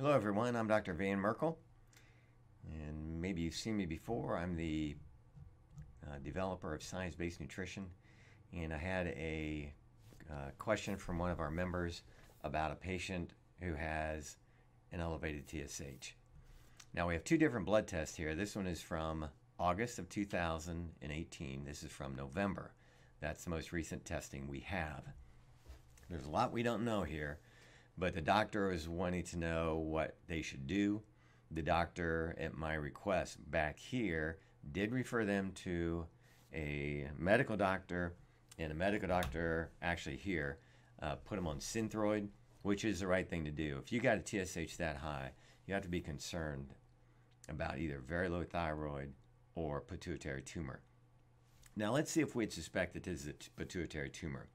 Hello everyone, I'm Dr. Van Merkel, and maybe you've seen me before. I'm the developer of science-based nutrition, and I had a question from one of our members about a patient who has an elevated TSH. Now we have two different blood tests here. This one is from August of 2018. This is from November. That's the most recent testing we have. There's a lot we don't know here, but the doctor was wanting to know what they should do. The doctor, at my request back here, did refer them to a medical doctor, and a medical doctor actually here put them on Synthroid, which is the right thing to do. If you got a TSH that high, you have to be concerned about either very low thyroid or pituitary tumor. Now let's see if we'd suspect that this is a pituitary tumor.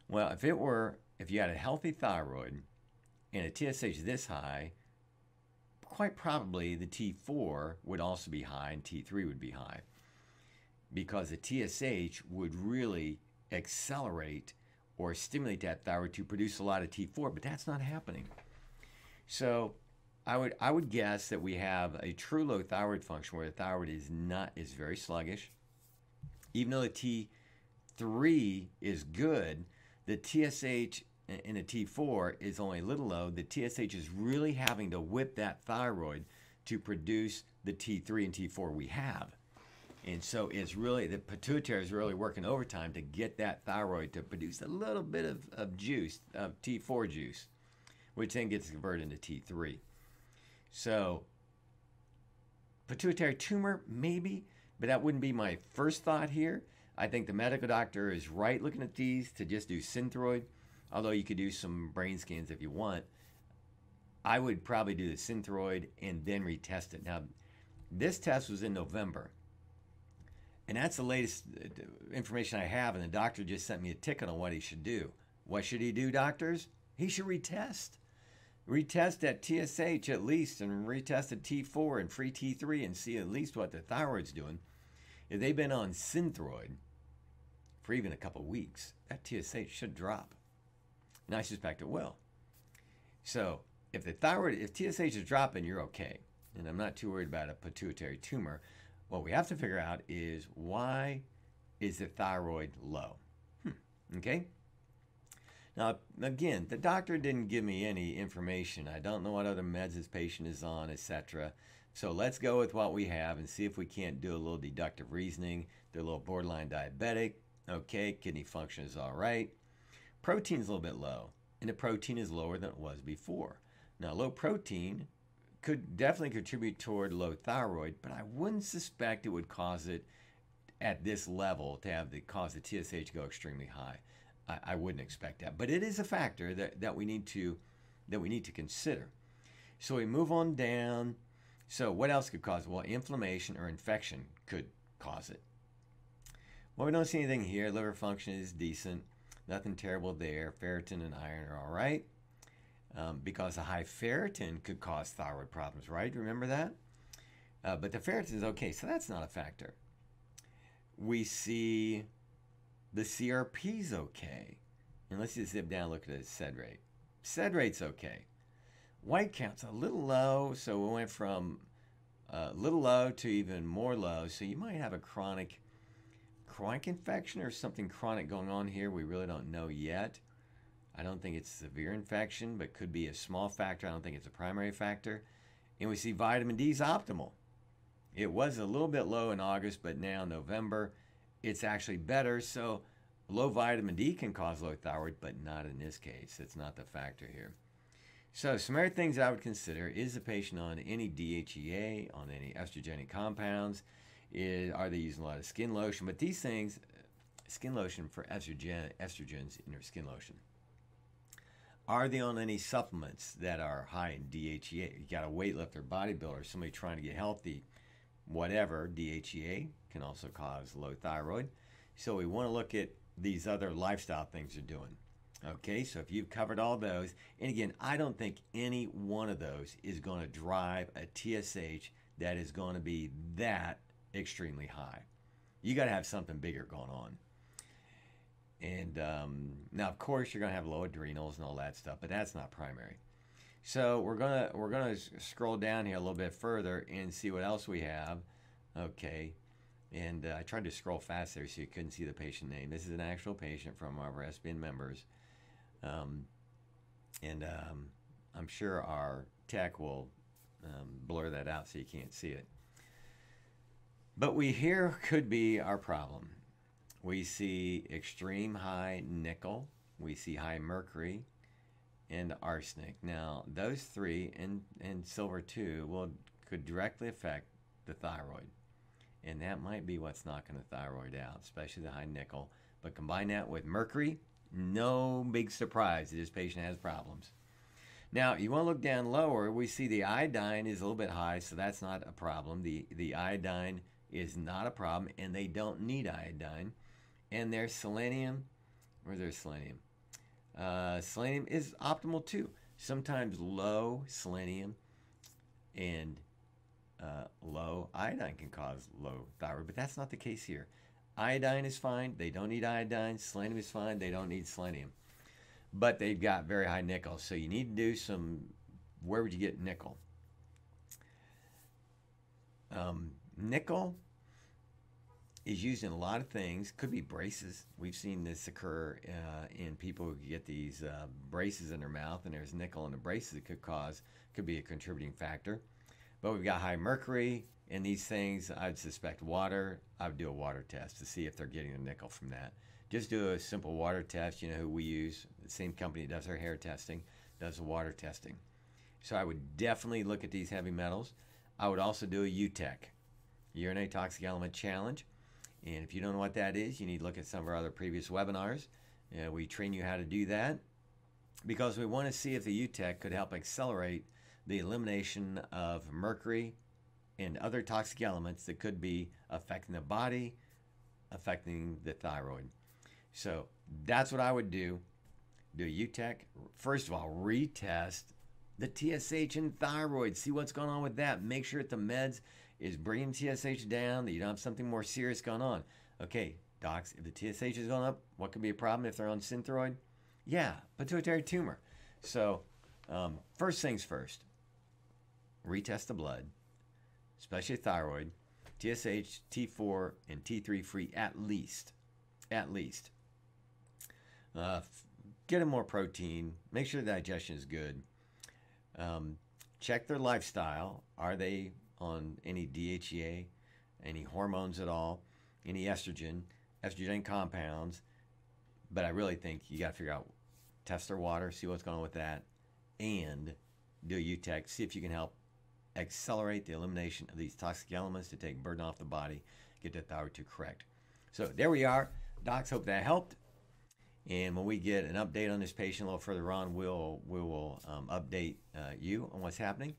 Well, if you had a healthy thyroid and a TSH this high, quite probably the T4 would also be high and T3 would be high, because the TSH would really accelerate or stimulate that thyroid to produce a lot of T4, but that's not happening. So I would guess that we have a true low thyroid function where the thyroid is very sluggish. Even though the T3 is good, the TSH and the T4 is only a little low. The TSH is really having to whip that thyroid to produce the T3 and T4 we have. And so it's really, the pituitary is really working overtime to get that thyroid to produce a little bit of juice, of T4 juice, which then gets converted into T3. So pituitary tumor, maybe, but that wouldn't be my first thought here. I think the medical doctor is right looking at these to just do Synthroid, although you could do some brain scans if you want. I would probably do the Synthroid and then retest it. Now, this test was in November, and that's the latest information I have, and the doctor just sent me a ticket on what he should do. What should he do, doctors? He should retest. Retest that TSH at least, and retest the T4 and free T3 and see at least what the thyroid's doing. If they've been on Synthroid for even a couple weeks, that TSH should drop. And I suspect it will. So if TSH is dropping, you're okay. And I'm not too worried about a pituitary tumor. What we have to figure out is, why is the thyroid low? Okay? Now, again, the doctor didn't give me any information. I don't know what other meds this patient is on, etc. So let's go with what we have and see if we can't do a little deductive reasoning. They're a little borderline diabetic. Okay, kidney function is all right. Protein's a little bit low, and the protein is lower than it was before. Now, low protein could definitely contribute toward low thyroid, but I wouldn't suspect it would cause it at this level to cause the TSH go extremely high. I wouldn't expect that, but it is a factor that we need to consider. So we move on down. So what else could cause it? Well, inflammation or infection could cause it. Well, we don't see anything here. Liver function is decent. Nothing terrible there. Ferritin and iron are all right. Because a high ferritin could cause thyroid problems, right? Remember that? But the ferritin is okay, so that's not a factor. We see the CRP's okay. And let's just zip down and look at the SED rate. SED rate's okay. White count's a little low, so we went from a little low to even more low. So you might have a chronic infection or something chronic going on here. We really don't know yet. I don't think it's severe infection, but could be a small factor. I don't think it's a primary factor. And we see vitamin D's optimal. It was a little bit low in August, but now November, it's actually better. So low vitamin D can cause low thyroid, but not in this case. It's not the factor here. So some other things I would consider: is the patient on any DHEA, on any estrogenic compounds? Are they using a lot of skin lotion? But these things, skin lotion for estrogens in their skin lotion. Are they on any supplements that are high in DHEA? You got a weightlifter, bodybuilder, somebody trying to get healthy, whatever. DHEA can also cause low thyroid. So we want to look at these other lifestyle things they're doing. Okay, so if you've covered all those, and again, I don't think any one of those is going to drive a TSH that is going to be that extremely high. You got to have something bigger going on. And now, of course, you're going to have low adrenals and all that stuff, but that's not primary. So we're gonna scroll down here a little bit further and see what else we have. Okay, and I tried to scroll fast there so you couldn't see the patient name. This is an actual patient from one of our SBN members, um, and I'm sure our tech will blur that out so you can't see it. But we here could be our problem. We see extreme high nickel, we see high mercury, and arsenic. Now, those three and silver too could directly affect the thyroid. And that might be what's knocking the thyroid out, especially the high nickel. But combine that with mercury, no big surprise that this patient has problems. Now, you want to look down lower, we see the iodine is a little bit high, so that's not a problem. The iodine is not a problem, and they don't need iodine. And their selenium, where's their selenium? Selenium is optimal too. Sometimes low selenium and low iodine can cause low thyroid, but that's not the case here. Iodine is fine. They don't need iodine. Selenium is fine. They don't need selenium. But they've got very high nickel. So you need to do some, where would you get nickel? Nickel is used in a lot of things. Could be braces. We've seen this occur in people who get these braces in their mouth, and there's nickel in the braces. It could be a contributing factor. But we've got high mercury in these things. I'd suspect water. I would do a water test to see if they're getting the nickel from that. Just do a simple water test. You know who we use? The same company that does our hair testing does the water testing. So I would definitely look at these heavy metals. I would also do a UTEC, urinary toxic element challenge. And if you don't know what that is, you need to look at some of our other previous webinars. We train you how to do that because we want to see if the UTEC could help accelerate the elimination of mercury and other toxic elements that could be affecting the body, affecting the thyroid. So that's what I would do. Do a UTEC. First of all, retest the TSH and thyroid. See what's going on with that. Make sure that the meds is bringing TSH down, that you don't have something more serious going on. Okay, docs, if the TSH is going up, what could be a problem if they're on Synthroid? Yeah, pituitary tumor. So first things first, retest the blood, especially thyroid, TSH, T4, and T3 free at least. At least. Get them more protein. Make sure the digestion is good. Check their lifestyle. Are they on any DHEA, any hormones at all, any estrogen compounds? But I really think you got to figure out, test their water, see what's going on with that, and do a UTEC, see if you can help accelerate the elimination of these toxic elements to take burden off the body, get the thyroid to correct. So there we are. Docs, hope that helped. And when we get an update on this patient a little further on, we will update you on what's happening.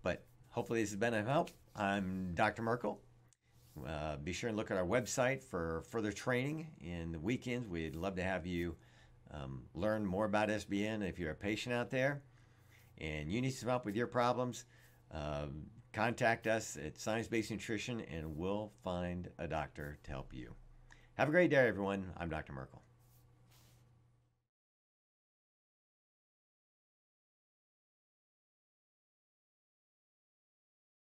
But hopefully this has been of help. I'm Dr. Merkel. Be sure and look at our website for further training in the weekends. We'd love to have you learn more about SBN. If you're a patient out there and you need some help with your problems, contact us at Science Based Nutrition and we'll find a doctor to help you. Have a great day, everyone. I'm Dr. Merkel.